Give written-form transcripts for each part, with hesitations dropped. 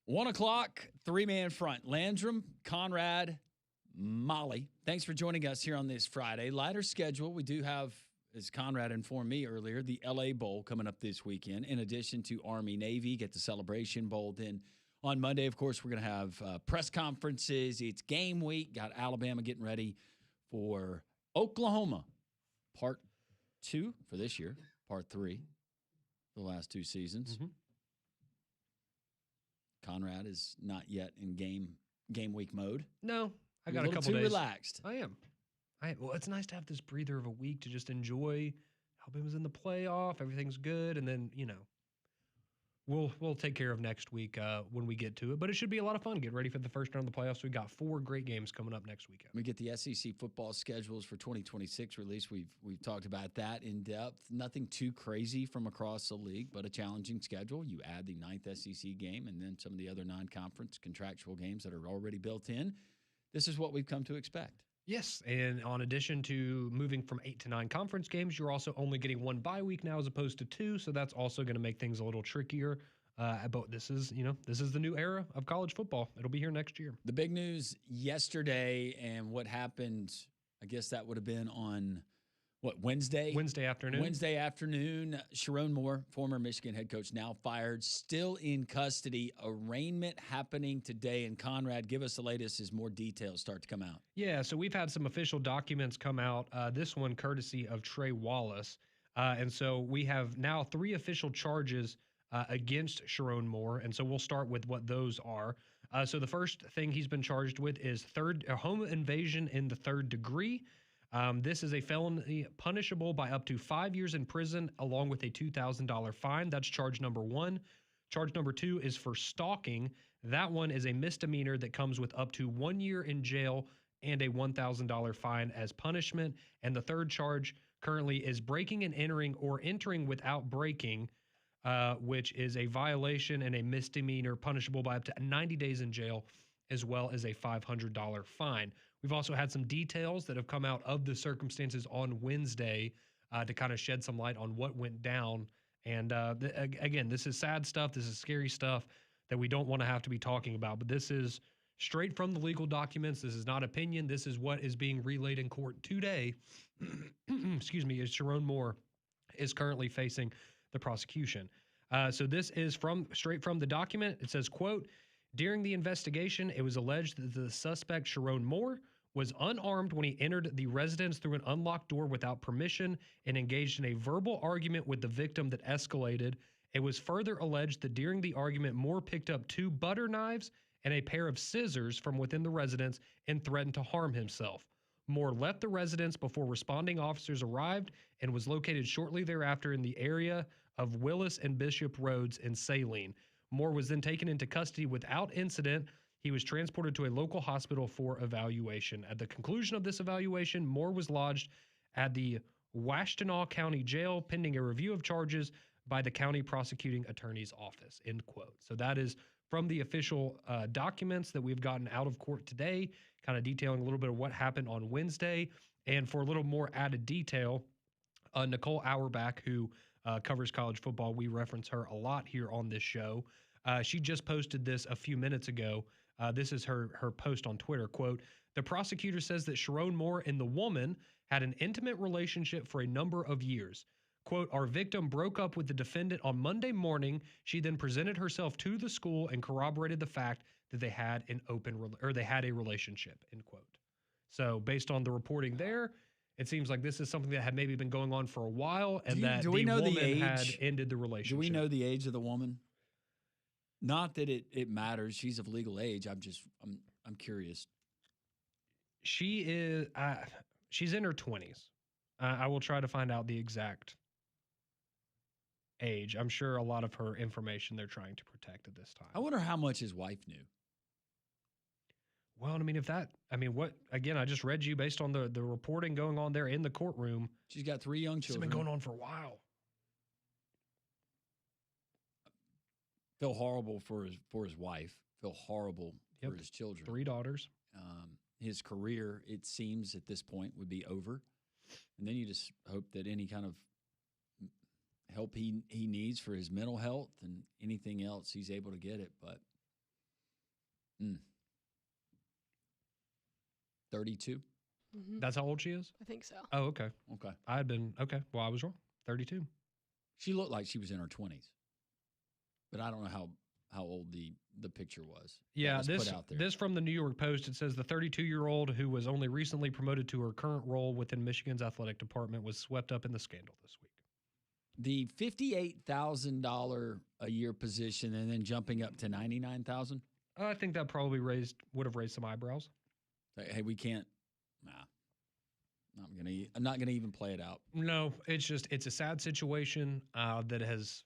1 o'clock, three-man front. Landrum, Conrad, Molly. Thanks for joining us here on this Friday. Lighter schedule. We do have, as Conrad informed me earlier, the LA Bowl coming up this weekend, in addition to Army-Navy, get the Celebration Bowl. Then on Monday, of course, we're going to have press conferences. It's game week. Got Alabama getting ready for Oklahoma. Part 2 for this year. Part 3 for the last 2 seasons. Mm-hmm. Conrad is not yet in game week mode. No, I got a couple too days. Relaxed. I am. Well, it's nice to have this breather of a week to just enjoy. Alabama's in the playoff, everything's good, and then we'll take care of next week when we get to it. But it should be a lot of fun. Get ready for the first round of the playoffs. We got 4 great games coming up next weekend. We get the SEC football schedules for 2026 released. We've talked about that in depth. Nothing too crazy from across the league, but a challenging schedule. You add the 9th SEC game and then some of the other non-conference contractual games that are already built in. This is what we've come to expect. Yes, and in addition to moving from 8 to 9 conference games, you're also only getting 1 bye week now as opposed to 2, so that's also going to make things a little trickier. But this is the new era of college football. It'll be here next year. The big news yesterday and what happened, I guess that would have been on, Wednesday? Wednesday afternoon. Sharon Moore, former Michigan head coach, now fired, still in custody. Arraignment happening today. And Conrad, give us the latest as more details start to come out. Yeah, so we've had some official documents come out, this one courtesy of Trey Wallace. And so we have now 3 official charges against Sharon Moore, and so we'll start with what those are. So the first thing he's been charged with is home invasion in the 3rd degree. This is a felony punishable by up to 5 years in prison, along with a $2,000 fine. That's charge number 1. Charge number 2 is for stalking. That one is a misdemeanor that comes with up to 1 year in jail and a $1,000 fine as punishment. And the third charge currently is breaking and entering or entering without breaking, which is a violation and a misdemeanor punishable by up to 90 days in jail, as well as a $500 fine. We've also had some details that have come out of the circumstances on Wednesday to kind of shed some light on what went down. And again, this is sad stuff. This is scary stuff that we don't want to have to be talking about. But this is straight from the legal documents. This is not opinion. This is what is being relayed in court today. Excuse me, as Sharon Moore is currently facing the prosecution. So this is straight from the document. It says, quote, during the investigation, it was alleged that the suspect, Sharon Moore, was unarmed when he entered the residence through an unlocked door without permission and engaged in a verbal argument with the victim that escalated. It was further alleged that during the argument, Moore picked up 2 butter knives and a pair of scissors from within the residence and threatened to harm himself. Moore left the residence before responding officers arrived and was located shortly thereafter in the area of Willis and Bishop Roads in Saline. Moore was then taken into custody without incident. He was transported to a local hospital for evaluation. At the conclusion of this evaluation, Moore was lodged at the Washtenaw County Jail pending a review of charges by the county prosecuting attorney's office, end quote. So that is from the official documents that we've gotten out of court today, kind of detailing a little bit of what happened on Wednesday. And for a little more added detail, Nicole Auerbach, who covers college football, we reference her a lot here on this show. She just posted this a few minutes ago. This is her post on Twitter, quote, the prosecutor says that Sharon Moore and the woman had an intimate relationship for a number of years. Quote, our victim broke up with the defendant on Monday morning. She then presented herself to the school and corroborated the fact that they had a relationship, end quote. So based on the reporting there, it seems like this is something that had maybe been going on for a while and that the woman had ended the relationship. Do we know the age of the woman? Not that it matters. She's of legal age. I'm curious. She is she's in her 20s. I will try to find out the exact age. I'm sure a lot of her information they're trying to protect at this time. I wonder how much his wife knew. Well, what, again, I just read you based on the reporting going on there in the courtroom. She's got 3 young children. It's been going on for a while. Feel horrible for his wife. Feel horrible for his children. 3 daughters. His career, it seems at this point, would be over. And then you just hope that any kind of help he needs for his mental health and anything else, he's able to get it. But 32? Mm-hmm. That's how old she is? I think so. Oh, okay. Okay. I had been, okay. Well, I was wrong. 32. She looked like she was in her 20s. But I don't know how old the picture was. Yeah, was put out there. This from the New York Post. It says the 32-year-old who was only recently promoted to her current role within Michigan's athletic department was swept up in the scandal this week. The $58,000 a year position and then jumping up to $99,000. I think that probably would have raised some eyebrows. Hey, we can't. Nah, I'm not gonna even play it out. No, it's a sad situation that has.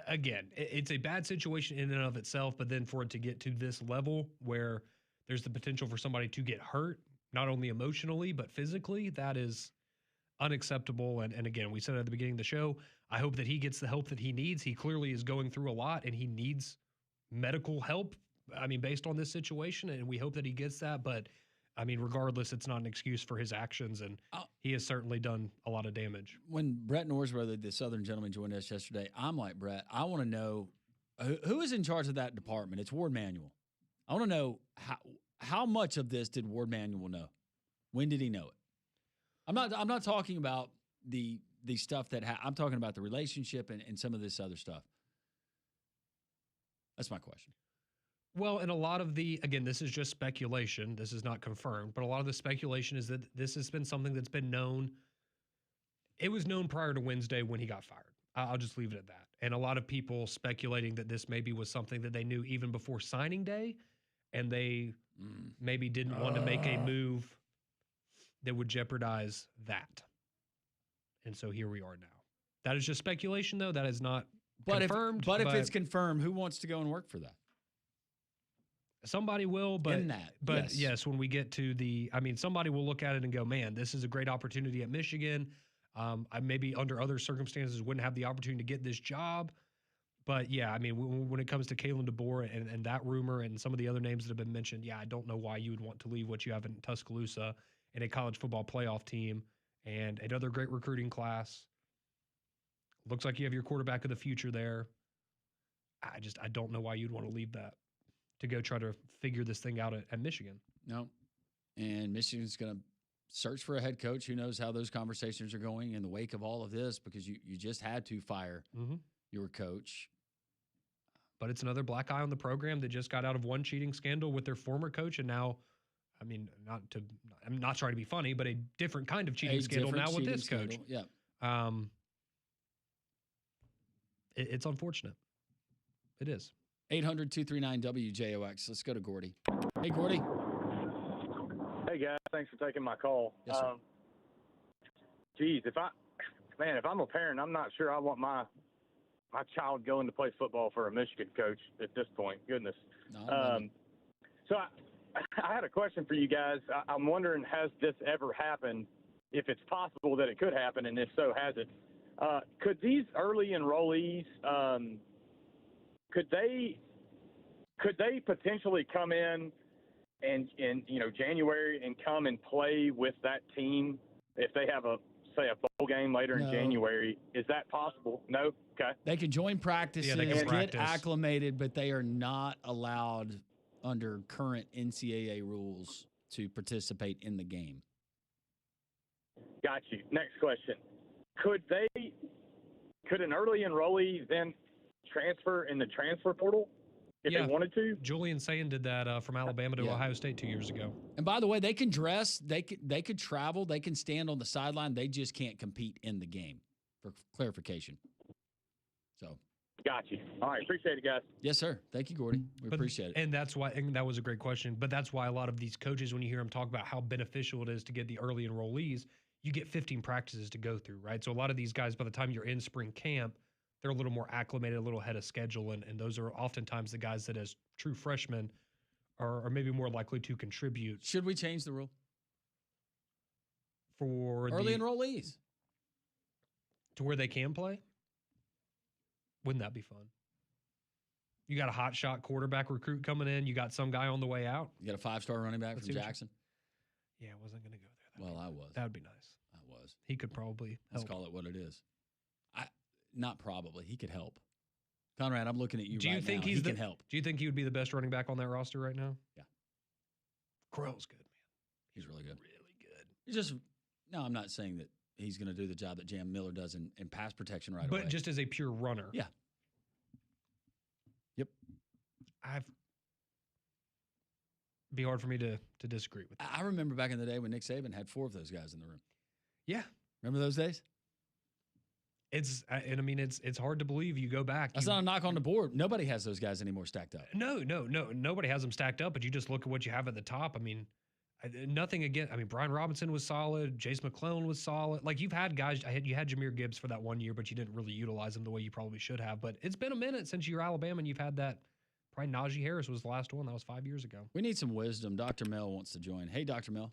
Again, it's a bad situation in and of itself, but then for it to get to this level where there's the potential for somebody to get hurt, not only emotionally but physically, that is unacceptable. And again, we said at the beginning of the show, I hope that he gets the help that he needs. He clearly is going through a lot and he needs medical help. I mean, based on this situation, and we hope that he gets that. But I mean, regardless, it's not an excuse for his actions, and he has certainly done a lot of damage. When Brett Norsworthy, the Southern gentleman, joined us yesterday, I'm like, Brett, I want to know who is in charge of that department. It's Ward Manuel. I want to know how much of this did Ward Manuel know? When did he know it? I'm not talking about the stuff that I'm talking about the relationship and some of this other stuff. That's my question. Well, and a lot of again, this is just speculation. This is not confirmed, but a lot of the speculation is that this has been something that's been known. It was known prior to Wednesday when he got fired. I'll just leave it at that. And a lot of people speculating that this maybe was something that they knew even before signing day, and they maybe didn't want to make a move that would jeopardize that. And so here we are now. That is just speculation, though. That is not confirmed. But if it's confirmed, who wants to go and work for that? Somebody will, but yes. Yes, when we get to somebody will look at it and go, man, this is a great opportunity at Michigan. I maybe under other circumstances wouldn't have the opportunity to get this job. But yeah, I mean, when it comes to Kalen DeBoer and that rumor and some of the other names that have been mentioned, yeah, I don't know why you would want to leave what you have in Tuscaloosa and a college football playoff team and another great recruiting class. Looks like you have your quarterback of the future there. I don't know why you'd want to leave that to go try to figure this thing out at Michigan. No. And Michigan's going to search for a head coach. Who knows how those conversations are going in the wake of all of this, because you just had to fire your coach. But it's another black eye on the program that just got out of one cheating scandal with their former coach. And now, I mean, I'm not trying to be funny, but a different kind of cheating scandal now with this coach. Yeah. It's unfortunate. It is. 800-239-WJOX. Let's go to Gordy. Hey, Gordy. Hey, guys. Thanks for taking my call. Yes, sir. Geez, if I'm a parent, I'm not sure I want my child going to play football for a Michigan coach at this point. Goodness. No, so I had a question for you guys. I'm wondering, has this ever happened? If it's possible that it could happen, and if so, has it? Could these early enrollees could they potentially come in and January and come and play with that team if they have a bowl game later in January? Is that possible? No? Okay. They can join practices, they can get acclimated, but they are not allowed under current NCAA rules to participate in the game. Got you. Next question. Could an early enrollee then transfer in the transfer portal if they wanted to? Julian Sayin did that from Alabama to Ohio State 2 years ago. And by the way, they can dress, they could travel, they can stand on the sideline. They just can't compete in the game, for clarification. So. Got you. All right. Appreciate it, guys. Yes, sir. Thank you, Gordy. We appreciate it. And that's why, and that was a great question, but that's why a lot of these coaches, when you hear them talk about how beneficial it is to get the early enrollees, you get 15 practices to go through, right? So a lot of these guys, by the time you're in spring camp, they're a little more acclimated, a little ahead of schedule, and those are oftentimes the guys that, as true freshmen, are maybe more likely to contribute. Should we change the rule? For early enrollees. To where they can play? Wouldn't that be fun? You got a hot shot quarterback recruit coming in. You got some guy on the way out. You got a 5-star running back from Jackson. Yeah, I wasn't going to go there. Well, I was. That would be nice. I was. He could probably help. Let's call it what it is. Not probably. He could help. Conrad, I'm looking at you Do you right think now. He can help. Do you think he would be the best running back on that roster right now? Yeah. Crowell's good, man. He's really good. Really good. He's just no, I'm not saying that he's going to do the job that Jam Miller does in pass protection right away. But just as a pure runner. Yeah. Yep. Be hard for me to disagree with that. I remember back in the day when Nick Saban had 4 of those guys in the room. Yeah. Remember those days? It's hard to believe. You go back. That's not a knock on the board. Nobody has those guys anymore stacked up. No. Nobody has them stacked up, but you just look at what you have at the top. I mean, nothing against. I mean, Brian Robinson was solid. Jace McClellan was solid. Like, you've had guys. You had Jahmyr Gibbs for that 1 year, but you didn't really utilize him the way you probably should have. But it's been a minute since you're Alabama and you've had that. Probably Najee Harris was the last one. That was 5 years ago. We need some wisdom. Dr. Mel wants to join. Hey, Dr. Mel.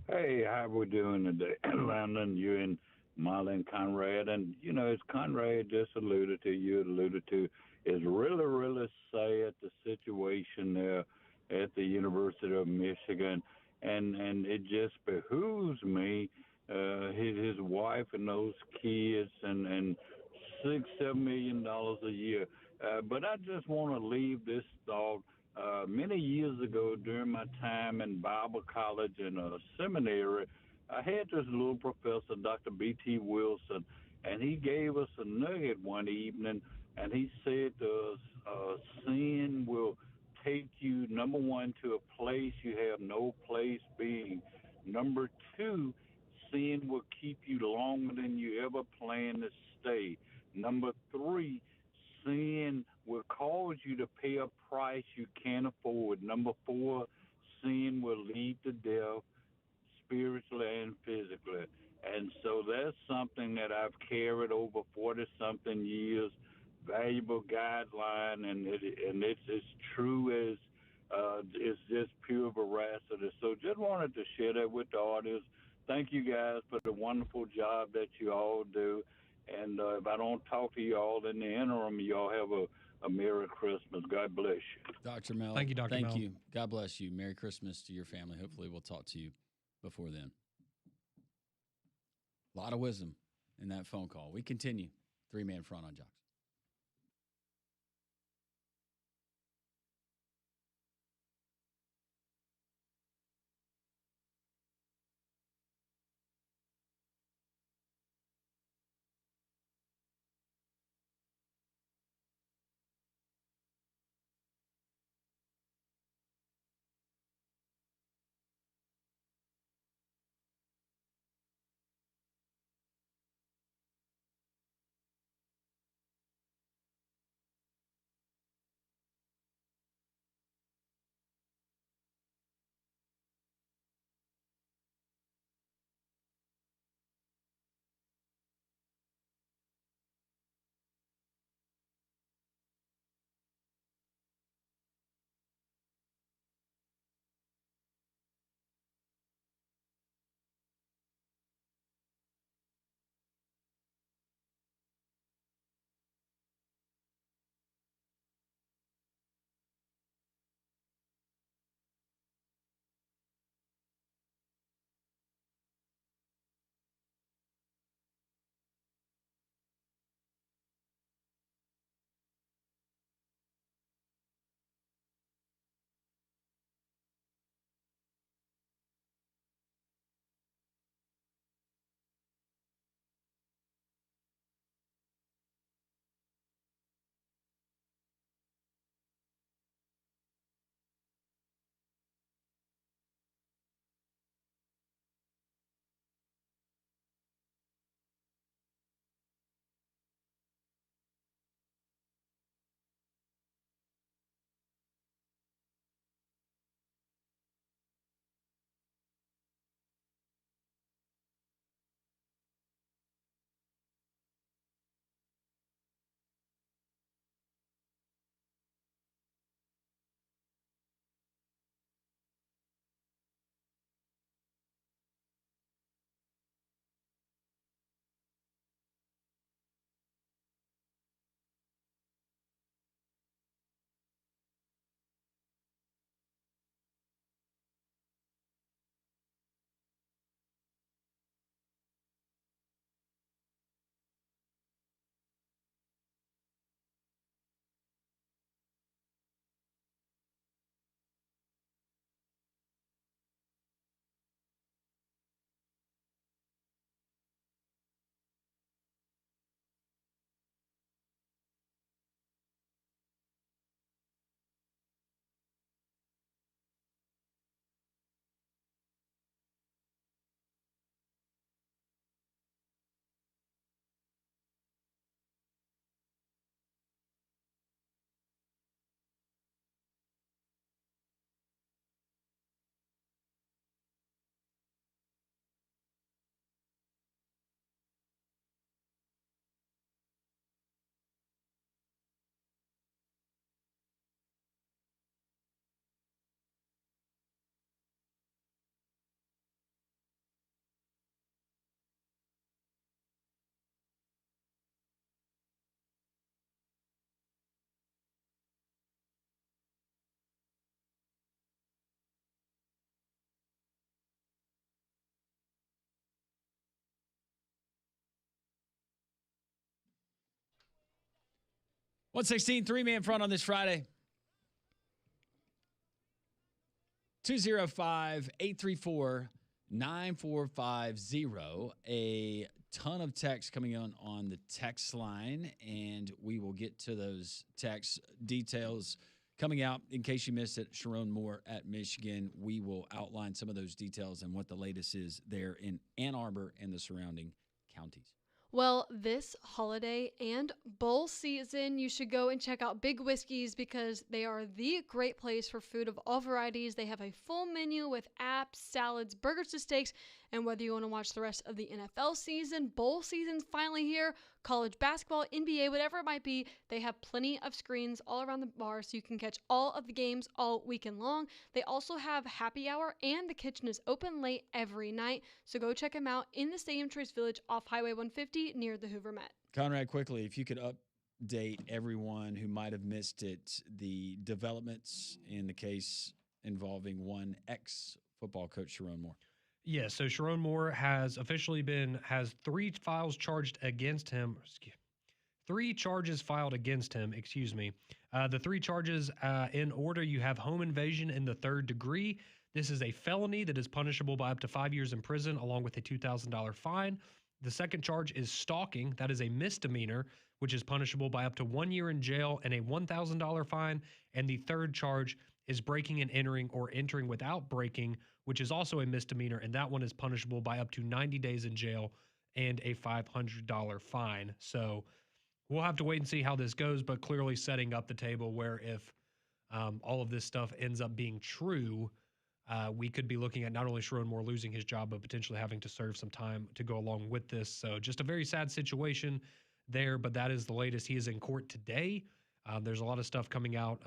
Hey, how we doing today, Landon? You and Molly and Conrad. And, as Conrad just alluded to, is really, really sad the situation there at the University of Michigan. And it just behooves me, his wife and those kids and $6-7 million a year. But I just want to leave this thought. Many years ago, during my time in Bible college and seminary, I had this little professor, Dr. B.T. Wilson, and he gave us a nugget one evening, and he said to us, sin will take you, number one, to a place you have no place being. Number two, sin will keep you longer than you ever plan to stay. Number three, sin will cause you to pay a price you can't afford. Number four, sin will lead to death, spiritually and physically. And so that's something that I've carried over 40-something years, valuable guideline, and it's as true as it's just pure veracity. So just wanted to share that with the audience. Thank you guys for the wonderful job that you all do. And if I don't talk to you all in the interim, you all have a Merry Christmas. God bless you. Dr. Mel. Thank you, Dr. Mel. Thank you. God bless you. Merry Christmas to your family. Hopefully we'll talk to you before then. A lot of wisdom in that phone call. We continue. 3-man front on Jocks. 116, three-man front on this Friday. 205-834-9450. A ton of texts coming on the text line, and we will get to those text details coming out. In case you missed it, Sharon Moore at Michigan. We will outline some of those details and what the latest is there in Ann Arbor and the surrounding counties. Well, this holiday and bowl season, you should go and check out Big Whiskey's because they are the great place for food of all varieties. They have a full menu with apps, salads, burgers to steaks, and whether you want to watch the rest of the NFL season, bowl season's finally here, college basketball, NBA, whatever it might be, they have plenty of screens all around the bar so you can catch all of the games all weekend long. They also have happy hour and the kitchen is open late every night. So go check them out in the Stadium Trace Village off Highway 150 near the Hoover Met. Conrad, quickly, if you could update everyone who might have missed it, the developments in the case involving one ex-football coach, Sharon Moore. Yeah, so Sharon Moore has three files charged against him. Three charges filed against him, The three charges in order, you have home invasion in the third degree. This is a felony that is punishable by up to 5 years in prison along with a $2,000 fine. The second charge is stalking. That is a misdemeanor, which is punishable by up to 1 year in jail and a $1,000 fine. And the third charge is breaking and entering or entering without breaking, which is also a misdemeanor, and that one is punishable by up to 90 days in jail and a $500 fine. So we'll have to wait and see how this goes, but clearly setting up the table where if all of this stuff ends up being true, we could be looking at not only Sharon Moore losing his job, but potentially having to serve some time to go along with this. So just a very sad situation there, but that is the latest. He is in court today. There's a lot of stuff coming out,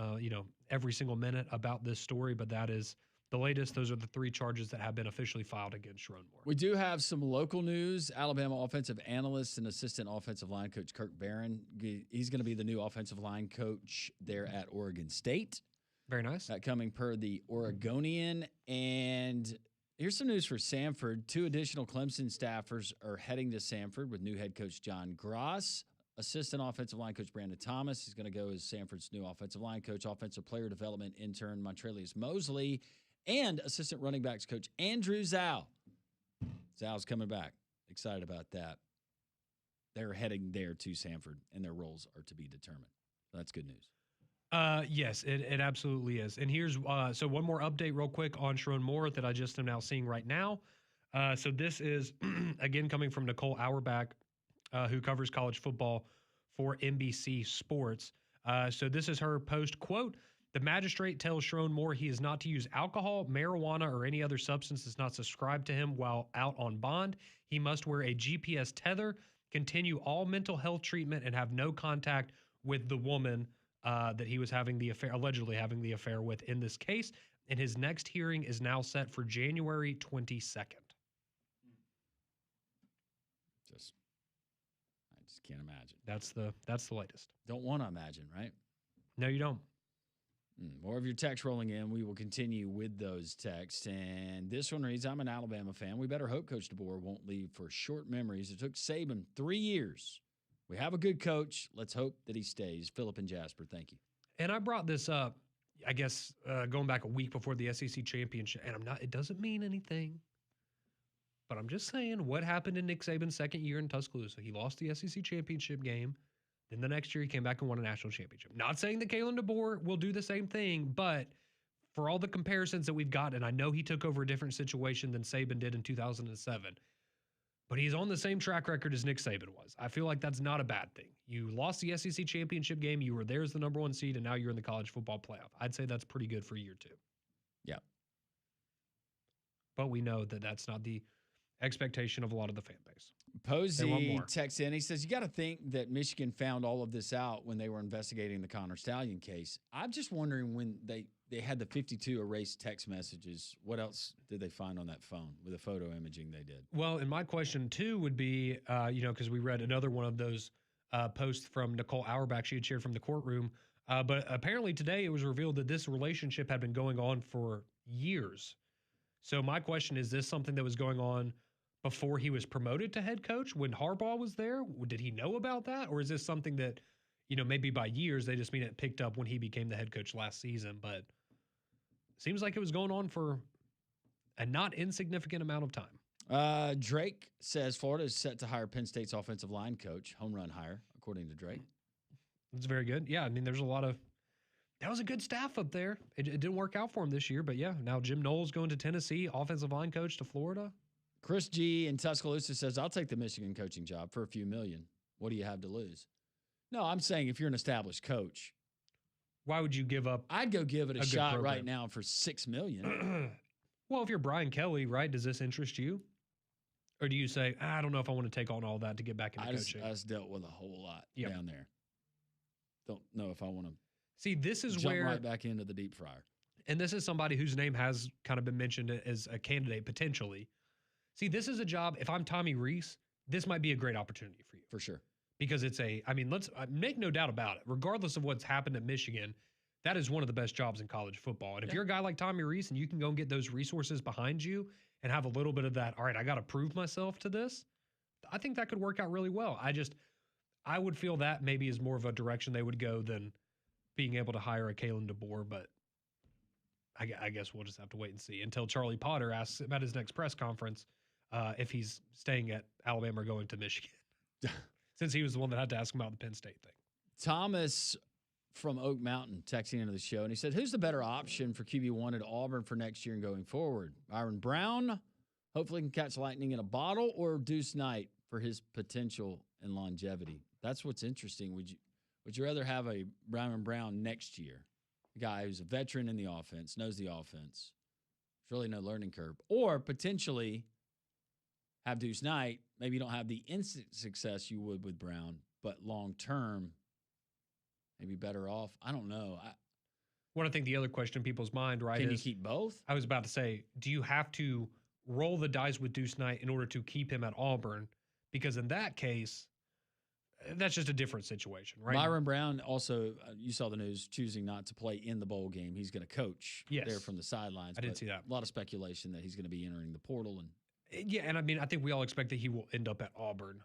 every single minute about this story, but that is the latest. Those are the three charges that have been officially filed against Sharon Moore. We do have some local news. Alabama offensive analyst and assistant offensive line coach Kirk Barron. He's going to be the new offensive line coach there at Oregon State. Very nice. That coming per the Oregonian. And here's some news for Samford. 2 additional Clemson staffers are heading to Samford with new head coach John Gross. Assistant offensive line coach Brandon Thomas is going to go as Samford's new offensive line coach. Offensive player development intern Montrelius Mosley. And assistant running backs coach Andrew Zhao. Zhao's coming back. Excited about that. They're heading there to Samford, and their roles are to be determined. So that's good news. Yes, it absolutely is. And here's so one more update real quick on Sharon Moore that I just am now seeing right now. So this is, again, coming from Nicole Auerbach, who covers college football for NBC Sports. So this is her post, quote, "The magistrate tells Sharon Moore he is not to use alcohol, marijuana, or any other substance that's not subscribed to him while out on bond. He must wear a GPS tether, continue all mental health treatment, and have no contact with the woman that he was allegedly having the affair with in this case. And his next hearing is now set for January 22nd. I just can't imagine. That's the latest. Don't want to imagine, right? No, you don't. More of your texts rolling in. We will continue with those texts. And this one reads, I'm an Alabama fan. We better hope Coach DeBoer won't leave for short memories. It took Saban 3 years. We have a good coach. Let's hope that he stays. Philip and Jasper, thank you. And I brought this up, I guess, going back a week before the SEC championship. And it doesn't mean anything. But I'm just saying what happened in Nick Saban's second year in Tuscaloosa. He lost the SEC championship game. Then the next year he came back and won a national championship. Not saying that Kalen DeBoer will do the same thing, but for all the comparisons that we've got, and I know he took over a different situation than Saban did in 2007, but he's on the same track record as Nick Saban was. I feel like that's not a bad thing. You lost the SEC championship game. You were there as the number 1 seed, and now you're in the college football playoff. I'd say that's pretty good for year 2. Yeah. But we know that that's not the expectation of a lot of the fan base. Posey texts in. He says, you got to think that Michigan found all of this out when they were investigating the Connor Stallion case. I'm just wondering when they had the 52 erased text messages, what else did they find on that phone with the photo imaging they did? Well, and my question, too, would be, because we read another one of those posts from Nicole Auerbach she had shared from the courtroom. But apparently today it was revealed that this relationship had been going on for years. So my question is this something that was going on before he was promoted to head coach when Harbaugh was there? Did he know about that? Or is this something that, maybe by years. They just mean it picked up when he became the head coach last season. But seems like it was going on for a not insignificant amount of time. Drake says Florida is set to hire Penn State's offensive line coach, home run hire, according to Drake. That's very good. Yeah, I mean, there's a lot of that was a good staff up there. It didn't work out for him this year, but yeah, now Jim Knowles going to Tennessee, offensive line coach to Florida. Chris G in Tuscaloosa says, I'll take the Michigan coaching job for a few million. What do you have to lose? No, I'm saying if you're an established coach, why would you give up? I'd go give it a shot program right now for $6 million. Well, if you're Brian Kelly, right, does this interest you? Or do you say, I don't know if I want to take on all that to get back into coaching? I just dealt with a whole lot down there. Don't know if I want to see. This is jump where right back into the deep fryer. And this is somebody whose name has kind of been mentioned as a candidate potentially. See, this is a job. If I'm Tommy Rees, this might be a great opportunity for you. For sure. Because it's let's make no doubt about it. Regardless of what's happened at Michigan, that is one of the best jobs in college football. And if you're a guy like Tommy Rees and you can go and get those resources behind you and have a little bit of that, all right, I got to prove myself to this, I think that could work out really well. I would feel that maybe is more of a direction they would go than being able to hire a Kalen DeBoer, but I guess we'll just have to wait and see until Charlie Potter asks him at his next press conference if he's staying at Alabama or going to Michigan, since he was the one that had to ask him about the Penn State thing. Thomas from Oak Mountain texting into the show, and he said, who's the better option for QB1 at Auburn for next year and going forward? Byron Brown, hopefully can catch lightning in a bottle, or Deuce Knight for his potential and longevity? That's what's interesting. Would you rather have a Byron Brown next year, a guy who's a veteran in the offense, knows the offense, there's really no learning curve, or potentially have Deuce Knight? Maybe you don't have the instant success you would with Brown, but long-term, maybe better off. I don't know. I think the other question in people's mind, right, can you keep both? I was about to say, do you have to roll the dice with Deuce Knight in order to keep him at Auburn? Because in that case, that's just a different situation, right? Byron Brown also, you saw the news, choosing not to play in the bowl game. He's going to coach there from the sidelines. I did see that. A lot of speculation that he's going to be entering the portal. And I mean, I think we all expect that he will end up at Auburn.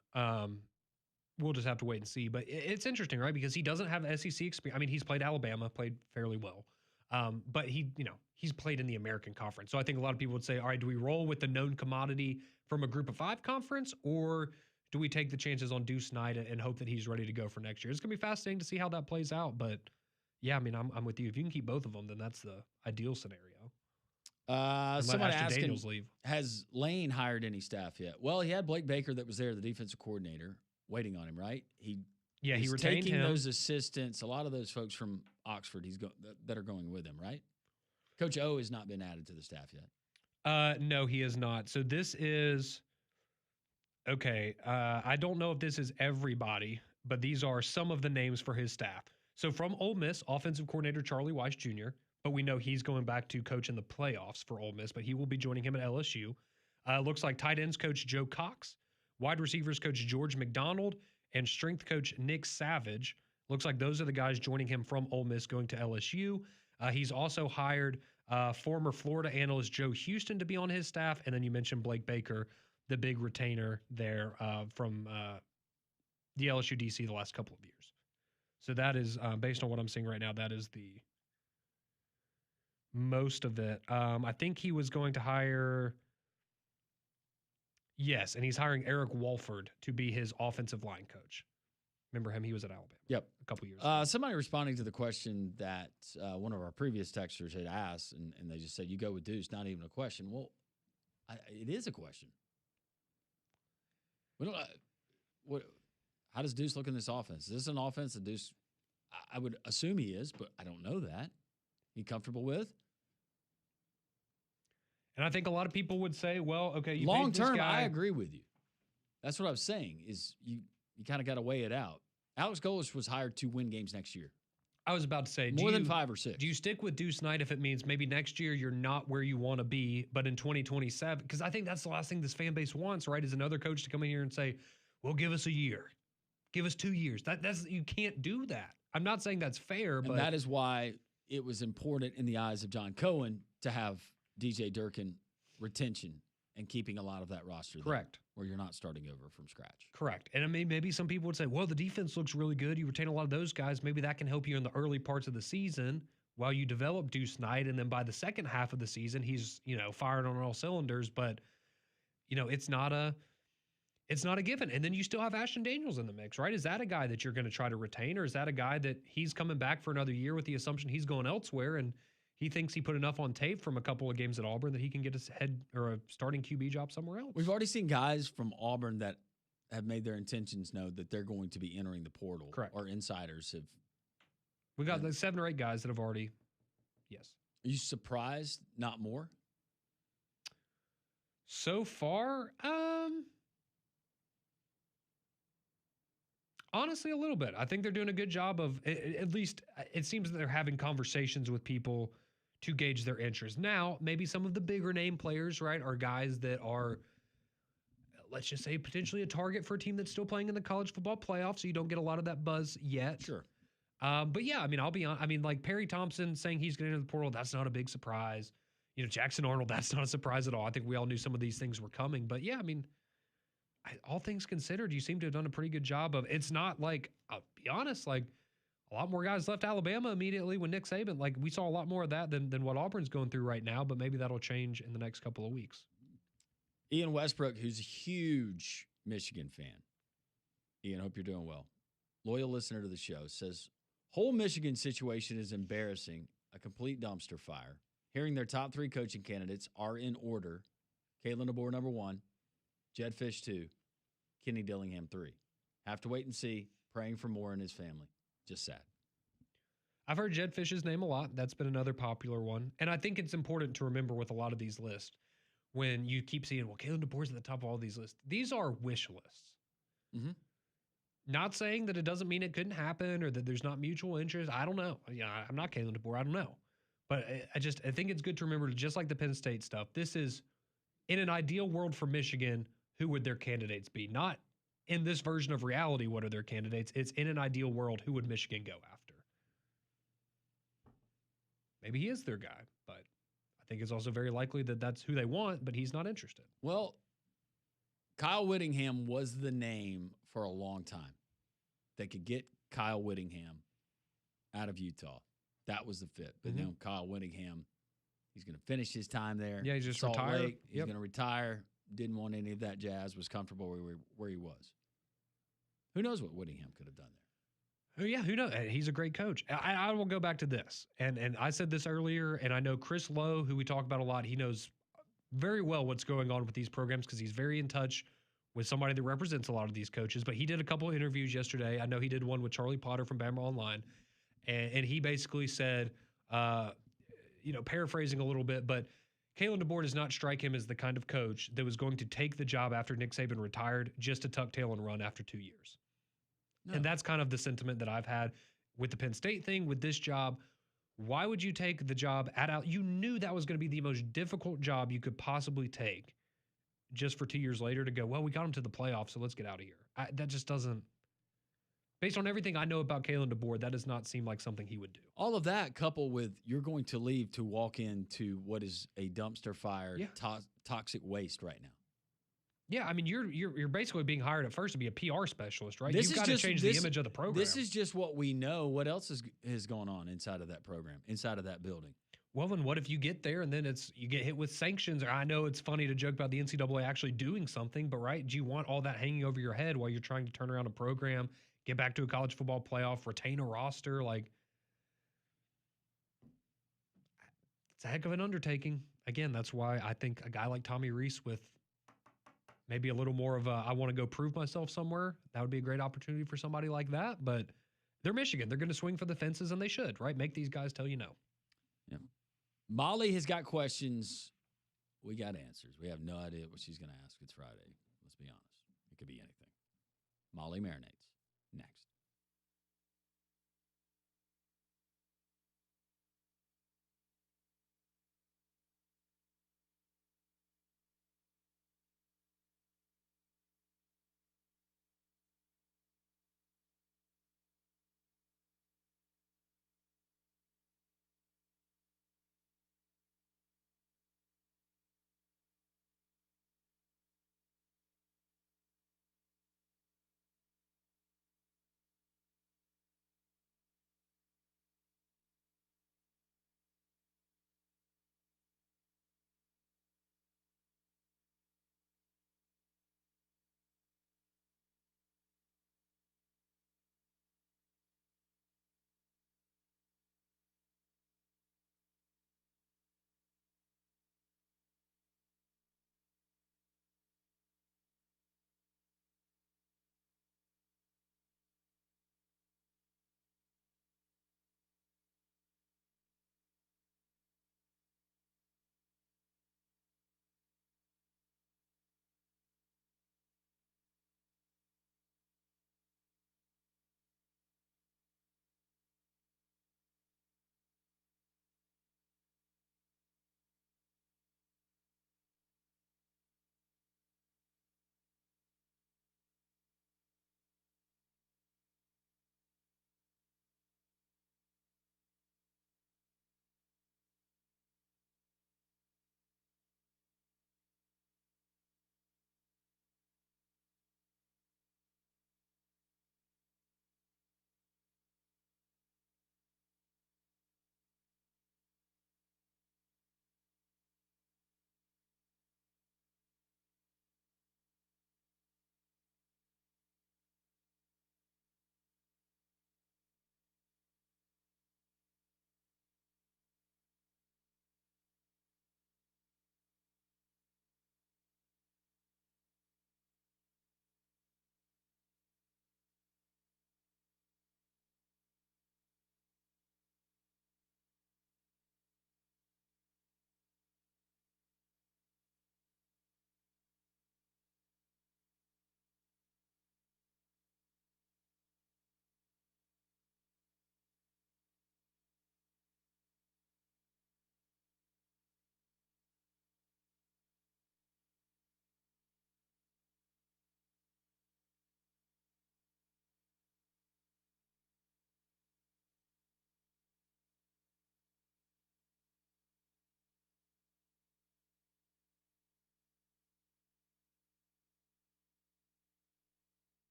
We'll just have to wait and see. But it's interesting, right? Because he doesn't have SEC experience. I mean, he's played Alabama, played fairly well. But he's played in the American Conference. So I think a lot of people would say, all right, do we roll with the known commodity from a Group of 5 conference, or do we take the chances on Deuce Knight and hope that he's ready to go for next year? It's going to be fascinating to see how that plays out. But yeah, I mean, I'm with you. If you can keep both of them, then that's the ideal scenario. Somebody asking, has Lane hired any staff yet? Well, he had Blake Baker that was there, the defensive coordinator, waiting on him, right? He retained taking him. Those assistants, a lot of those folks from Oxford that are going with him, right? Coach O has not been added to the staff yet. No, he is not. So this is okay. I don't know if this is everybody, but these are some of the names for his staff. So from Ole Miss, offensive coordinator Charlie Weiss Jr., but we know he's going back to coach in the playoffs for Ole Miss, but he will be joining him at LSU. Looks like tight ends coach Joe Cox, wide receivers coach George McDonald, and strength coach Nick Savage. Looks like those are the guys joining him from Ole Miss going to LSU. He's also hired former Florida analyst Joe Houston to be on his staff. And then you mentioned Blake Baker, the big retainer there from the LSU DC the last couple of years. So that is, based on what I'm seeing right now, that is the most of it. I think he was going to hire... Yes, and he's hiring Eric Walford to be his offensive line coach. Remember him? He was at Alabama. Yep. A couple years ago. Somebody responding to the question that one of our previous texters had asked, and they just said, you go with Deuce, not even a question. Well, it is a question. How does Deuce look in this offense? Is this an offense that Deuce, I would assume he is, but I don't know that. He comfortable with? And I think a lot of people would say, well, okay, you long paid this term, guy. I agree with you. That's what I was saying, is you kind of got to weigh it out. Alex Golesh was hired to win games next year. I was about to say, more than 5 or 6. Do you stick with Deuce Knight if it means maybe next year you're not where you want to be, but in 2027? Because I think that's the last thing this fan base wants, right? Is another coach to come in here and say, well, give us a year. Give us 2 years. That's you can't do that. I'm not saying that's fair, but that is why it was important in the eyes of John Cohen to have DJ Durkin retention and keeping a lot of that roster there, Correct. where you're not starting over from scratch. Correct. And I mean, maybe some people would say, well, the defense looks really good. You retain a lot of those guys. Maybe that can help you in the early parts of the season while you develop Deuce Knight. And then by the second half of the season, he's, firing on all cylinders. But, it's not a given. And then you still have Ashton Daniels in the mix, right? Is that a guy that you're going to try to retain? Or is that a guy that he's coming back for another year with the assumption he's going elsewhere and he thinks he put enough on tape from a couple of games at Auburn that he can get his head or a starting QB job somewhere else? We've already seen guys from Auburn that have made their intentions known that they're going to be entering the portal. Correct. Or insiders have. We got like 7 or 8 guys that have already, yes. Are you surprised not more? So far, honestly, a little bit. I think they're doing a good job of, at least it seems that they're having conversations with people to gauge their interest. Now, maybe some of the bigger name players, right, are guys that are, let's just say, potentially a target for a team that's still playing in the college football playoff, so you don't get a lot of that buzz yet. Sure. But yeah, I mean, I'll be honest. I mean, like Perry Thompson saying he's going to enter the portal, that's not a big surprise. Jackson Arnold, that's not a surprise at all. I think we all knew some of these things were coming. But yeah, I mean, all things considered, you seem to have done a pretty good job of, it's not like, I'll be honest, like a lot more guys left Alabama immediately when Nick Saban, like we saw a lot more of that than what Auburn's going through right now, but maybe that'll change in the next couple of weeks. Ian Westbrook, who's a huge Michigan fan. Ian, hope you're doing well. Loyal listener to the show, says, whole Michigan situation is embarrassing, a complete dumpster fire. Hearing their top 3 coaching candidates are in order. Kalen DeBoer, number 1. Jed Fish, 2. Kenny Dillingham, 3. Have to wait and see. Praying for more in his family. Just sad. I've heard Jed Fish's name a lot. That's been another popular one. And I think it's important to remember with a lot of these lists, when you keep seeing, well, Kalen DeBoer's at the top of all these lists. These are wish lists. Mm-hmm. Not saying that it doesn't mean it couldn't happen or that there's not mutual interest. I don't know. I'm not Kalen DeBoer. I don't know. But I think it's good to remember, just like the Penn State stuff, this is, in an ideal world for Michigan, who would their candidates be? Not in this version of reality, what are their candidates? It's in an ideal world, who would Michigan go after? Maybe he is their guy, but I think it's also very likely that that's who they want, but he's not interested. Well, Kyle Whittingham was the name for a long time. They could get Kyle Whittingham out of Utah. That was the fit. But now Kyle Whittingham, he's going to finish his time there. Yeah, he's just Salt retired. Lake. He's going to retire. Didn't want any of that jazz. Was comfortable where he was. Who knows what Whittingham could have done there? Oh, yeah, who knows? He's a great coach. I will go back to this. And I said this earlier, and I know Chris Lowe, who we talk about a lot, he knows very well what's going on with these programs because he's very in touch with somebody that represents a lot of these coaches. But he did a couple of interviews yesterday. I know he did one with Charlie Potter from Bama Online. And he basically said, paraphrasing a little bit, but Kalen DeBoer does not strike him as the kind of coach that was going to take the job after Nick Saban retired just to tuck tail and run after 2 years. No. And that's kind of the sentiment that I've had with the Penn State thing, with this job. Why would you take the job you knew that was going to be the most difficult job you could possibly take just for 2 years later to go, well, we got him to the playoffs, so let's get out of here. That just doesn't. Based on everything I know about Kalen DeBoer, that does not seem like something he would do. All of that coupled with you're going to leave to walk into what is a dumpster fire, toxic waste right now. Yeah, I mean, you're basically being hired at first to be a PR specialist, right? You've got to change the image of the program. This is just what we know. What else has gone on inside of that program, inside of that building? Well, then what if you get there and then you get hit with sanctions? Or I know it's funny to joke about the NCAA actually doing something, but right, do you want all that hanging over your head while you're trying to turn around a program, get back to a college football playoff, retain a roster? Like, it's a heck of an undertaking. Again, that's why I think a guy like Tommy Rees with maybe a little more of I want to go prove myself somewhere, that would be a great opportunity for somebody like that. But they're Michigan. They're going to swing for the fences, and they should, right? Make these guys tell you no. Yeah. Molly has got questions. We got answers. We have no idea what she's going to ask. It's Friday. Let's be honest. It could be anything. Molly marinates. Next.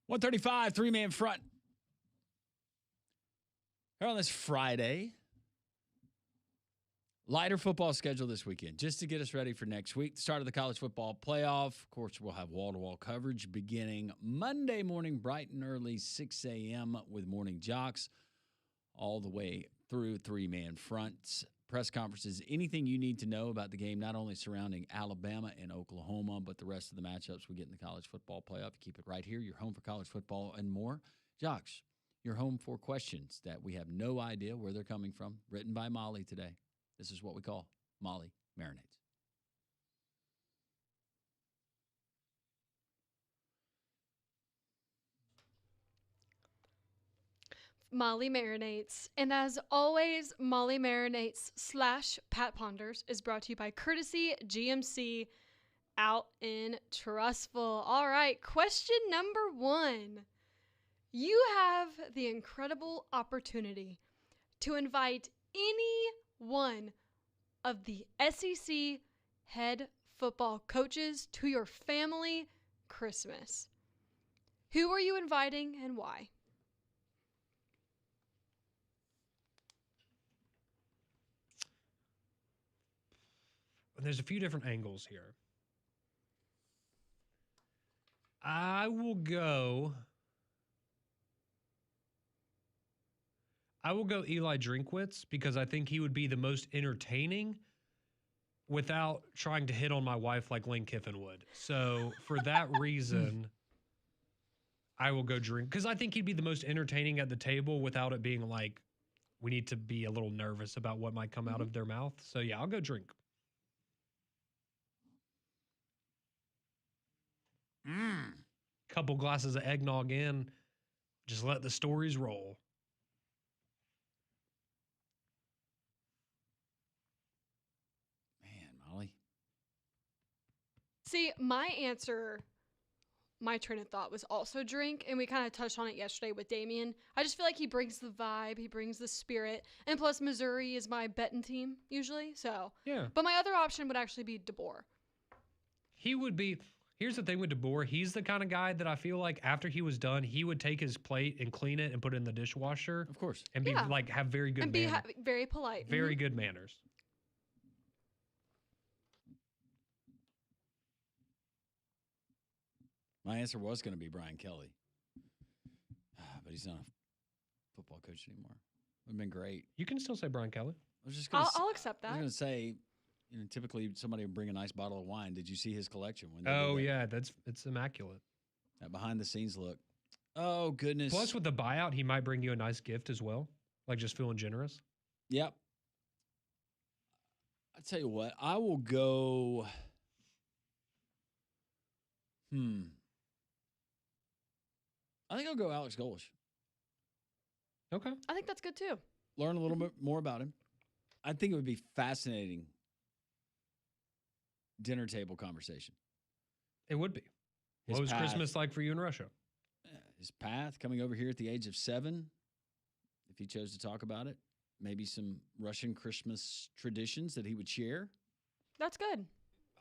135, three-man front. Here on this Friday, lighter football schedule this weekend, just to get us ready for next week. The start of the college football playoff. Of course, we'll have wall-to-wall coverage beginning Monday morning, bright and early, 6 a.m. with morning jocks, all the way through three-man fronts, press conferences, anything you need to know about the game, not only surrounding Alabama and Oklahoma, but the rest of the matchups we get in the college football playoff. You keep it right here, your home for college football and more. Jocks, your home for questions that we have no idea where they're coming from, written by Molly today. This is what we call Molly Marinades. Molly Marinates. And as always, Molly Marinates / Pat Ponders is brought to you by Courtesy GMC out in Trustful. All right, question number 1. You have the incredible opportunity to invite any one of the SEC head football coaches to your family Christmas. Who are you inviting and why? There's a few different angles here. I will go Eli Drinkwitz because I think he would be the most entertaining without trying to hit on my wife like Lane Kiffin would. So for that reason, I will go Drink because I think he'd be the most entertaining at the table without it being like we need to be a little nervous about what might come out of their mouth. So yeah, I'll go Drink. Couple glasses of eggnog in, just let the stories roll. Man, Molly. See, my train of thought was also Drink, and we kind of touched on it yesterday with Damien. I just feel like he brings the vibe, he brings the spirit, and plus Missouri is my betting team usually, so. Yeah. But my other option would actually be DeBoer. He would be. Here's the thing with DeBoer. He's the kind of guy that I feel like after he was done, he would take his plate and clean it and put it in the dishwasher. Of course. And be like, have very good And manners. be very polite. Very good manners. My answer was going to be Brian Kelly, but he's not a football coach anymore. Would have been great. You can still say Brian Kelly. I was just going I'll accept I that. was going to say, typically somebody would bring a nice bottle of wine. Did you see his collection? When they Oh did that? yeah, it's immaculate. That behind the scenes look. Oh goodness. Plus, with the buyout, he might bring you a nice gift as well, like just feeling generous. Yep. I tell you what, I will go. I think I'll go Alex Golish. Okay. I think that's good too. Learn a little bit more about him. I think it would be fascinating dinner table conversation. It would be. His What was path. Christmas like for you in Russia? His path coming over here at the age of 7, if he chose to talk about it. Maybe some Russian Christmas traditions that he would share. That's good.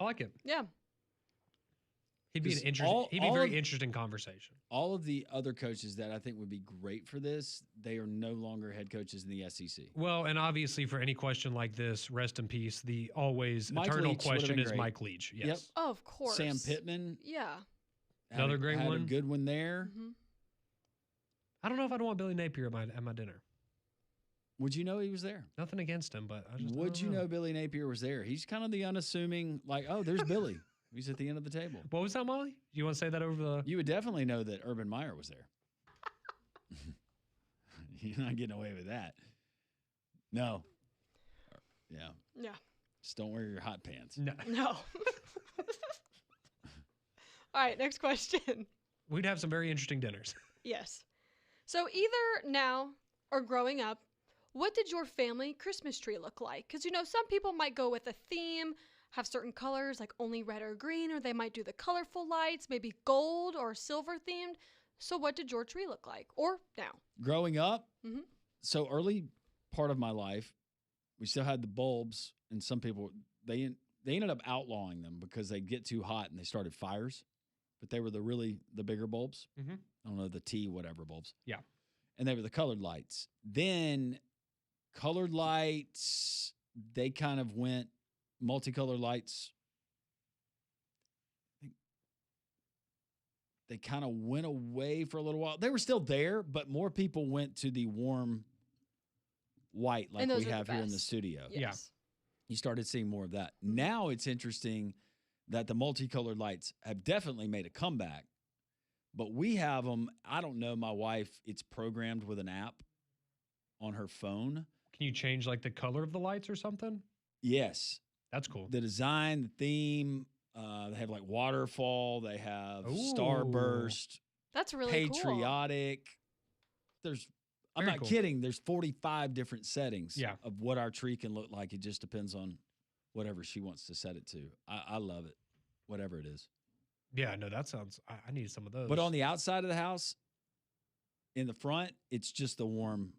I like it. Yeah. He'd be an 'Cause interesting. He'd be a very interesting conversation. All of the other coaches that I think would be great for this, they are no longer head coaches in the SEC. Well, and obviously for any question like this, rest in peace. The always Mike eternal Leach would've question been is great. Mike Leach. Yes. Yep. Oh, of course. Sam Pittman. Yeah. Another great had one. a good one there. hmm I don't know if I'd want Billy Napier at my dinner. Would you know he was there? Nothing against him, but I just Would don't you know Billy Napier was there? He's kind of the unassuming, like, oh, there's Billy. He's at the end of the table. What was that, Molly? You want to say that over the? You would definitely know that Urban Meyer was there. You're not getting away with that. No. Yeah. Yeah. Just don't wear your hot pants. No. No. All right, next question. We'd have some very interesting dinners. Yes. So either now or growing up, what did your family Christmas tree look like? Because, some people might go with a theme, have certain colors like only red or green, or they might do the colorful lights, maybe gold or silver themed. So what did your tree look like? Or now? Growing up, Mhm. so early part of my life, we still had the bulbs, and some people, they ended up outlawing them because they get too hot and they started fires. But they were the bigger bulbs. Mhm. I don't know, the T whatever bulbs. Yeah. And they were the colored lights. Then colored lights, they kind of went multicolored lights. They kind of went away for a little while. They were still there, but more people went to the warm white like And those we are the have here in the best. studio. Yes. You started seeing more of that. Now it's interesting that the multicolored lights have definitely made a comeback, but we have them. I don't know. My wife, it's programmed with an app on her phone. Can you change like the color of the lights or something? Yes. That's cool. The design, the theme, they have like waterfall, they have Ooh. starburst, That's really cool. patriotic. I'm Very not cool. kidding. There's 45 different settings Yeah. of what our tree can look like. It just depends on whatever she wants to set it to. I love it, whatever it is. Yeah, no, that sounds. I need some of those. But on the outside of the house, in the front, it's just the warm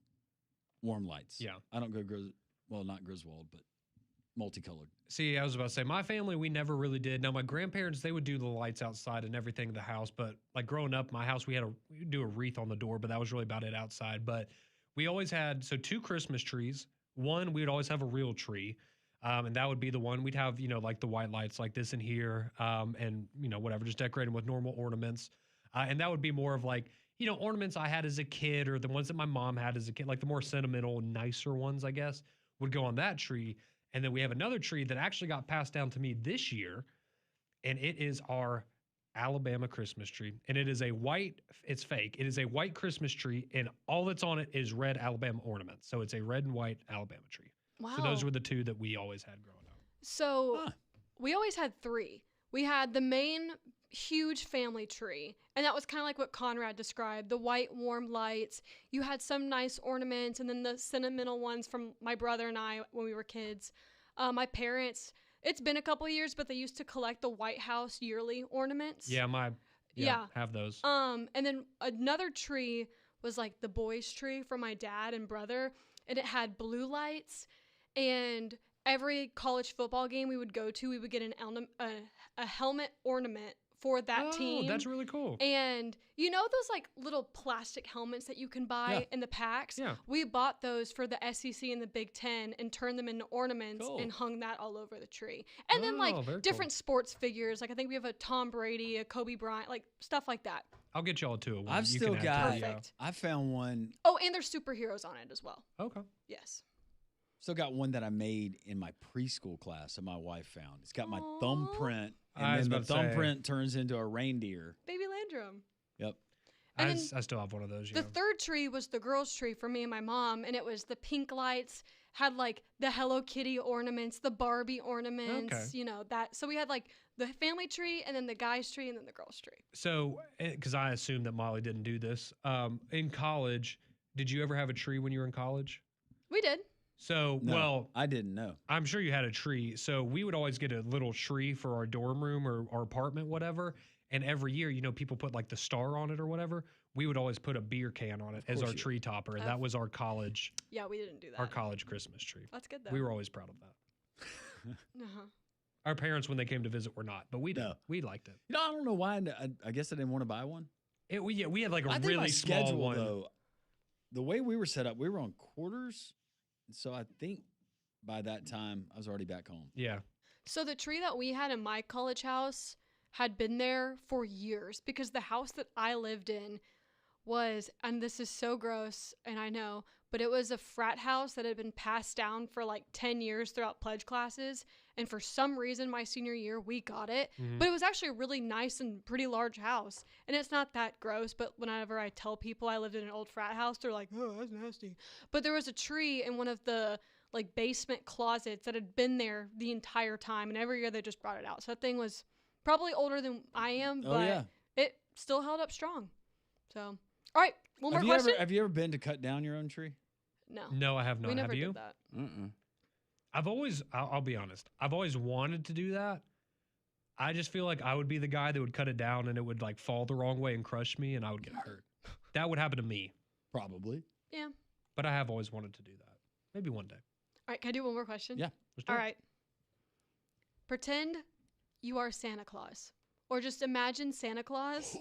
lights. Yeah. I don't go not Griswold, but multicolored. See, I was about to say, my family, we never really did. Now, my grandparents, they would do the lights outside and everything in the house. But like growing up, my house, we would do a wreath on the door, but that was really about it outside. But we always had, 2 Christmas trees. One, we would always have a real tree. And that would be the one we'd have, like the white lights like this in here. And, whatever, just decorate them with normal ornaments. And that would be more of like, ornaments I had as a kid or the ones that my mom had as a kid, like the more sentimental, nicer ones, I guess, would go on that tree. And then we have another tree that actually got passed down to me this year, and it is our Alabama Christmas tree. And it is it's fake. It is a white Christmas tree, and all that's on it is red Alabama ornaments. So it's a red and white Alabama tree. Wow. So those were the 2 that we always had growing up. So Huh. we always had 3. We had the main huge family tree, and that was kind of like what Conrad described, the white warm lights. You had some nice ornaments, and then the sentimental ones from my brother and I when we were kids. My parents, it's been a couple of years, but they used to collect the White House yearly ornaments. Yeah, Yeah. have those. And then another tree was like the boys' tree for my dad and brother, and it had blue lights. And every college football game we would go to, we would get a helmet ornament for that team. Oh, that's really cool. And those like little plastic helmets that you can buy Yeah. in the packs? Yeah. We bought those for the SEC and the Big Ten and turned them into ornaments Cool. and hung that all over the tree. And then Oh, like very cool. different sports figures. Like I think we have a Tom Brady, a Kobe Bryant, like stuff like that. I'll get y'all to it. I've You still can add to got. it, yeah. Perfect. I found one. Oh, and there's superheroes on it as well. Okay. Yes. Still got one that I made in my preschool class that my wife found. It's got my Aw. thumbprint, I and was then the about to say- thumbprint turns into a reindeer. Baby Landrum. Yep. And I then I still have one of those. The Yeah. third tree was the girls' tree for me and my mom, and it was the pink lights, had like the Hello Kitty ornaments, the Barbie ornaments, Okay. that. So we had like the family tree, and then the guys' tree, and then the girls' tree. So, because I assumed that Molly didn't do this, in college, did you ever have a tree when you were in college? We did. So, No, well, I didn't know. I'm sure you had a tree. So we would always get a little tree for our dorm room or our apartment, whatever. And every year, people put like the star on it or whatever. We would always put a beer can on it as course our you tree topper. And that was our college Yeah, we didn't do that. Christmas tree. That's good though. We were always proud of that. Uh-huh. Our parents, when they came to visit, were not, but we did. No. We liked it. I don't know why. I guess I didn't want to buy one. We had like a I think really my small schedule, one. though, the way we were set up, we were on quarters. So I think by that time, I was already back home. Yeah. So the tree that we had in my college house had been there for years because the house that I lived in was, and this is so gross, and I know, but it was a frat house that had been passed down for like 10 years throughout pledge classes. And for some reason, my senior year, we got it. Mhm. But it was actually a really nice and pretty large house. And it's not that gross, but whenever I tell people I lived in an old frat house, they're like, oh, that's nasty. But there was a tree in one of the like basement closets that had been there the entire time. And every year they just brought it out. So that thing was probably older than I am, Oh, but yeah. it still held up strong. So, all right, one more Have question. have you ever been to cut down your own tree? No, No, I have not. we never Have you? did that. Mm-mm. I'll be honest. I've always wanted to do that. I just feel like I would be the guy that would cut it down and it would like fall the wrong way and crush me and I would get hurt. That would happen to me. Probably. Yeah. But I have always wanted to do that. Maybe one day. All right, can I do one more question? Yeah. Let's do All it. right. Pretend you are Santa Claus, or just imagine Santa Claus.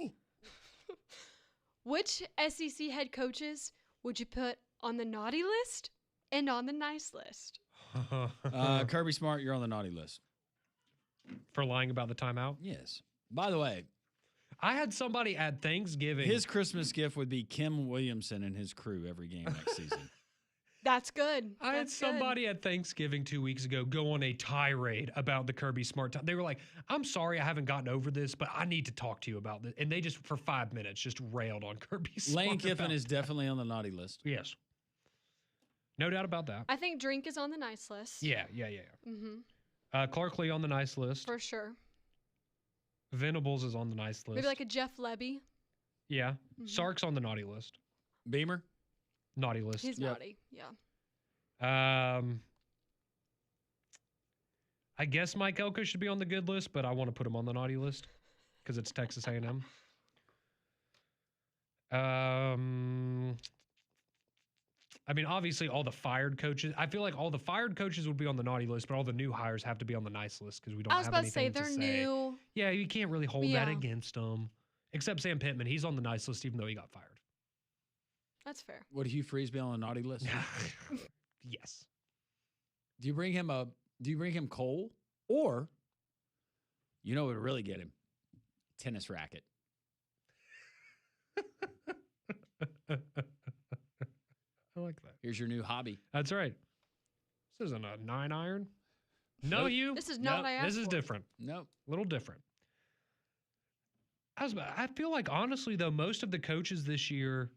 Which SEC head coaches would you put on the naughty list and on the nice list? Kirby Smart, you're on the naughty list. For lying about the timeout? Yes. By the way, I had somebody at Thanksgiving. his Christmas gift would be Kim Williamson and his crew every game next season. That's good. I had That's good. somebody at Thanksgiving 2 weeks ago go on a tirade about the Kirby Smart. They were like, I'm sorry I haven't gotten over this, but I need to talk to you about this. And they just, for 5 minutes, just railed on Kirby Smart. Lane Kiffin about is that. definitely on the naughty list. Yes. No doubt about that. I think Drink is on the nice list. Yeah. Mm-hmm. Clark Lee on the nice list. For sure. Venables is on the nice list. Maybe like a Jeff Levy. Yeah. Mhm. Sark's on the naughty list. Beamer? Naughty list. He's Yep. naughty. Yeah. I guess Mike Elko should be on the good list, but I want to put him on the naughty list because it's Texas A&M. I mean, obviously, all the fired coaches. I feel like all the fired coaches would be on the naughty list, but all the new hires have to be on the nice list because we don't I was have about to say anything they're say. new. Yeah, you can't really hold that Yeah. against them. Except Sam Pittman. He's on the nice list even though he got fired. That's fair. Would Hugh Freeze be on the naughty list? Yes. Do you bring him coal? Or, you know what would really get him? Tennis racket. I like that. Here's your new hobby. That's right. This isn't a 9-iron. No, Nope. you. This is not what I asked This is for. different. Nope. A little different. I feel like, honestly, though, most of the coaches this year,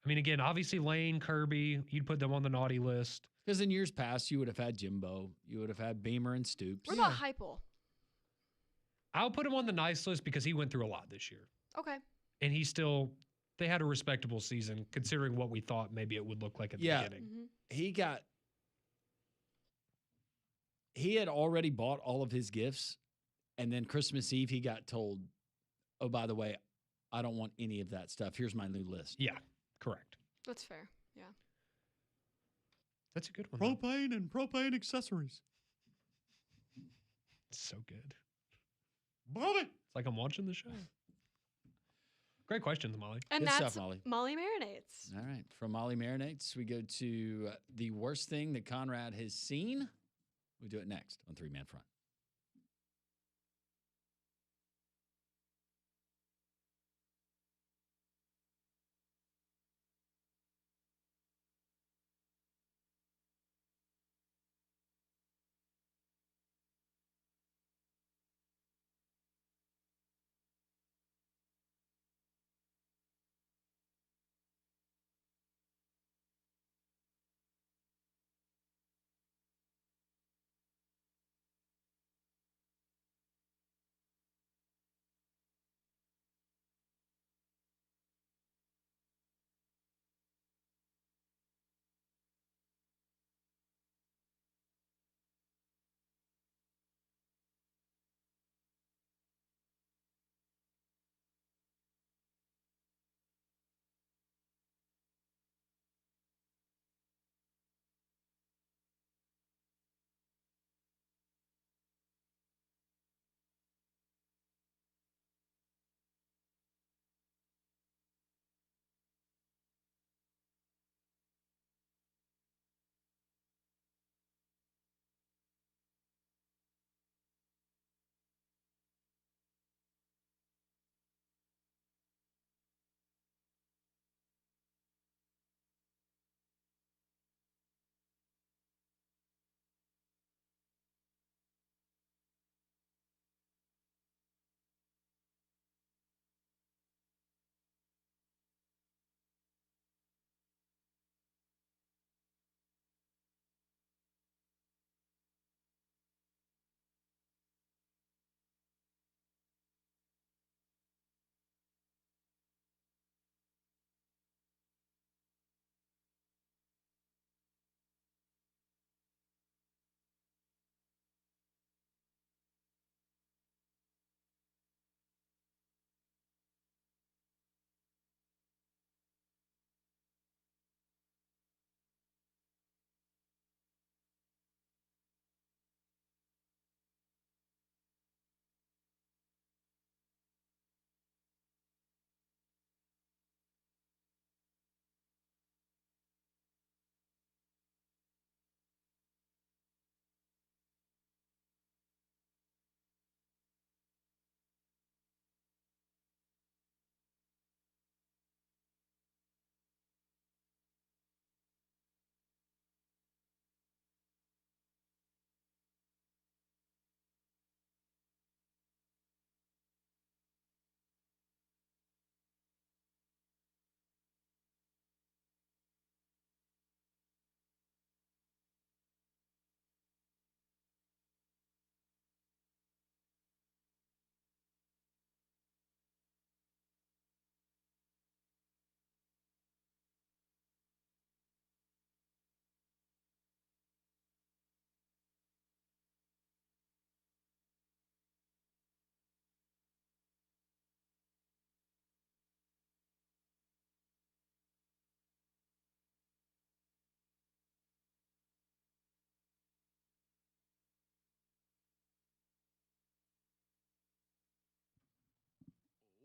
I mean, again, obviously Lane, Kirby, you'd put them on the naughty list. Because in years past, you would have had Jimbo. You would have had Beamer and Stoops. What about Heupel? I'll put him on the nice list because he went through a lot this year. Okay. And they had a respectable season considering what we thought maybe it would look like at the Yeah. beginning. Mm-hmm. He had already bought all of his gifts. And then Christmas Eve, he got told, oh, by the way, I don't want any of that stuff. Here's my new list. Yeah, correct. That's fair. Yeah. That's a good one. though. and propane accessories. It's so good. Love it. It's like I'm watching the show. Great questions, Molly. And Good that's stuff, Molly. Molly Marinates. All right. From Molly Marinates, we go to the worst thing that Conrad has seen. We do it next on Three Man Front.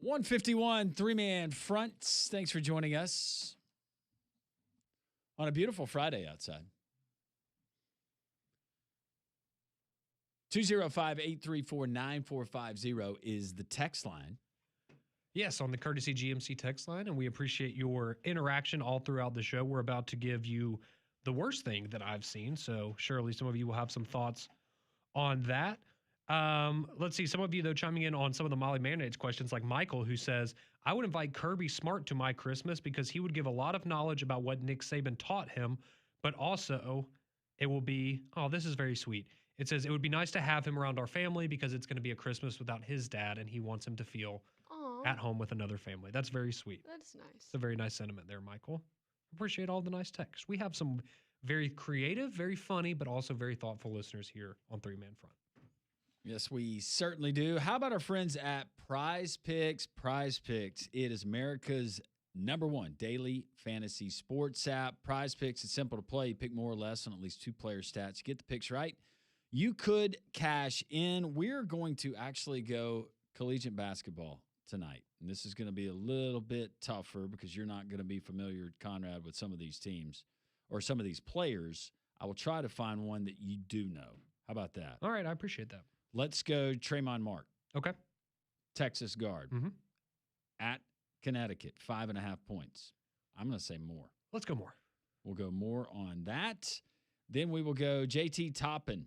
151, three-man fronts. Thanks for joining us on a beautiful Friday outside. 205-834-9450 is the text line. Yes, on the Courtesy GMC text line, and we appreciate your interaction all throughout the show. We're about to give you the worst thing that I've seen, so surely some of you will have some thoughts on that. Let's see, some of you, though, chiming in on some of the Molly Mayonnaise questions, like Michael, who says, I would invite Kirby Smart to my Christmas because he would give a lot of knowledge about what Nick Saban taught him, but also it will be, oh, this is very sweet. It says, it would be nice to have him around our family because it's going to be a Christmas without his dad, and he wants him to feel at home with another family. That's very sweet. That's nice. It's a very nice sentiment there, Michael. Appreciate all the nice texts. We have some very creative, very funny, but also very thoughtful listeners here on Three Man Front. Yes, we certainly do. How about our friends at Prize Picks? Prize Picks, it is America's #1 daily fantasy sports app. Prize Picks, it's simple to play. You pick more or less on at least 2 player stats. You get the picks right, you could cash in. We're going to actually go collegiate basketball tonight. And this is going to be a little bit tougher because you're not going to be familiar, Conrad, with some of these teams or some of these players. I will try to find one that you do know. How about that? All right, I appreciate that. Let's go Tremont Mark. Okay. Texas guard. Mm-hmm. At Connecticut, 5.5 points. I'm going to say more. Let's go more. We'll go more on that. Then we will go JT Toppin,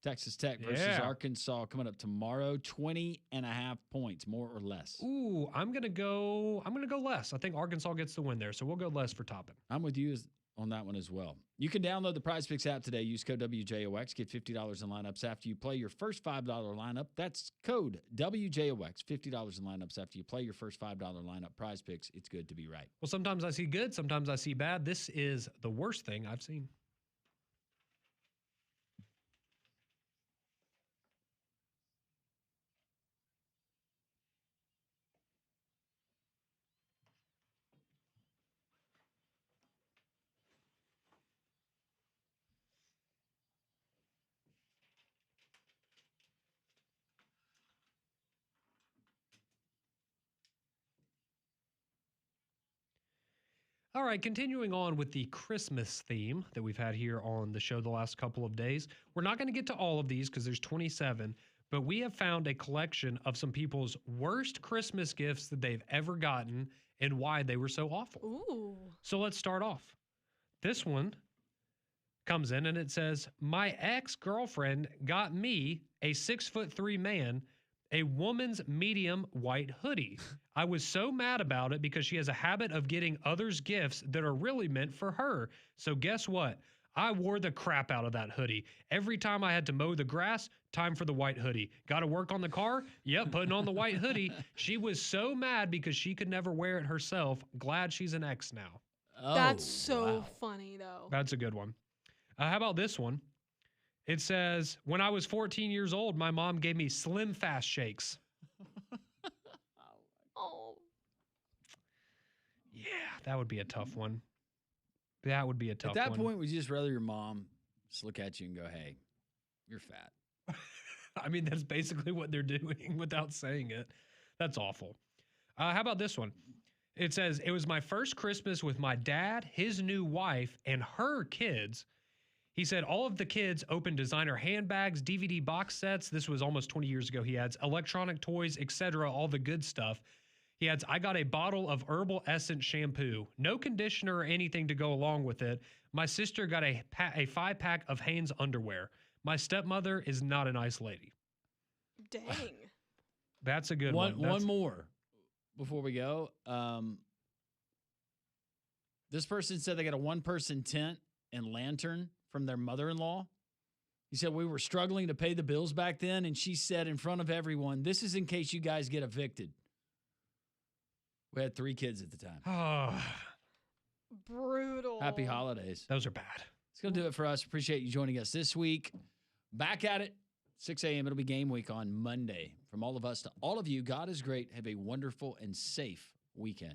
Texas Tech versus Arkansas, coming up tomorrow. 20.5 points, more or less. Ooh, I'm gonna go less. I think Arkansas gets the win there, so we'll go less for Toppin. I'm with you on that one as well. You can download the Prize Picks app today. Use code WJOX. Get $50 in lineups after you play your first $5 lineup. That's code WJOX. $50 in lineups after you play your first $5 lineup. Prize Picks. It's good to be right. Well, sometimes I see good, sometimes I see bad. This is the worst thing I've seen. All right, continuing on with the Christmas theme that we've had here on the show the last couple of days. We're not going to get to all of these because there's 27, but we have found a collection of some people's worst Christmas gifts that they've ever gotten and why they were so awful. Ooh. So let's start off. This one comes in and it says, my ex-girlfriend got me, a 6'3" man, a woman's medium white hoodie. I was so mad about it because she has a habit of getting others gifts that are really meant for her. So guess what? I wore the crap out of that hoodie. Every time I had to mow the grass, time for the white hoodie. Got to work on the car? Yep, putting on the white hoodie. She was so mad because she could never wear it herself. Glad she's an ex now. Oh, That's so funny, though. That's a good one. How about this one? It says, when I was 14 years old, my mom gave me Slim Fast shakes. Oh. Yeah, that would be a tough one. That would be a tough one. At that point, would you just rather your mom just look at you and go, hey, you're fat? I mean, that's basically what they're doing without saying it. That's awful. How about this one? It says, it was my first Christmas with my dad, his new wife, and her kids. He said all of the kids opened designer handbags, DVD box sets. This was almost 20 years ago. He adds electronic toys, etc., all the good stuff. He adds, I got a bottle of Herbal Essence shampoo. No conditioner or anything to go along with it. My sister got a 5-pack of Hanes underwear. My stepmother is not a nice lady. Dang. That's a good one. One more before we go. This person said they got a one-person tent and lantern from their mother-in-law. He said, we were struggling to pay the bills back then, and she said in front of everyone, this is in case you guys get evicted. We had 3 kids at the time. Oh, Brutal. Happy holidays. those are bad. It's going to do it for us. Appreciate you joining us this week. Back at it, 6 a.m. It'll be game week on Monday. From all of us to all of you, God is great. Have a wonderful and safe weekend.